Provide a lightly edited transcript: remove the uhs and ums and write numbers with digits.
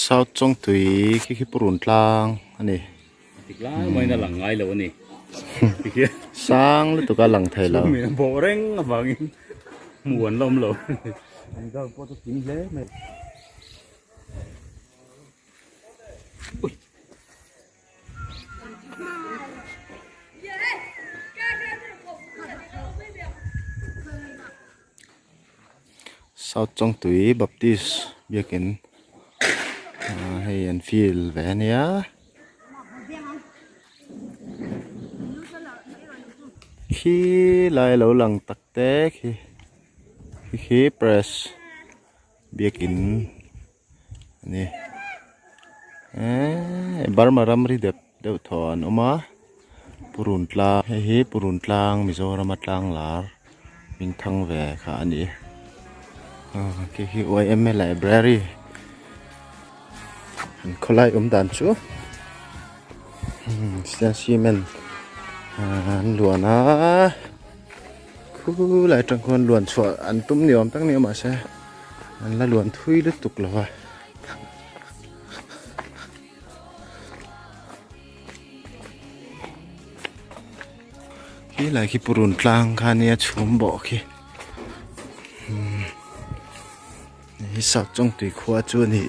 sao trong túi khi bùn rùn lang anh này thịt lá mới là lằng ngay rồi nè sáng lúc tụi cái lần thầy là mình bộ reng vàng muộn lắm rồi anh có tôi kín lé mày sao trong túi baptist việc kiến hay anh feel vẻ nhá khi lại lâu lần tắc té khi press việc kiến nè bar mà ram ri đẹp đẹp thon oma purun tlang hi purun tlang mizoram tlang lar mình thăng về khá nè cái OIM library anh có lại đàn chú cement anh luồn á cứ lại trong con luồn sọ anh túm nhiều tăng nhiều mà sẽ anh là luồn thui liên tục là vậy khi lại khi purun tlang khan ya chum bỏ khi sao trong tùy khoa chuan hi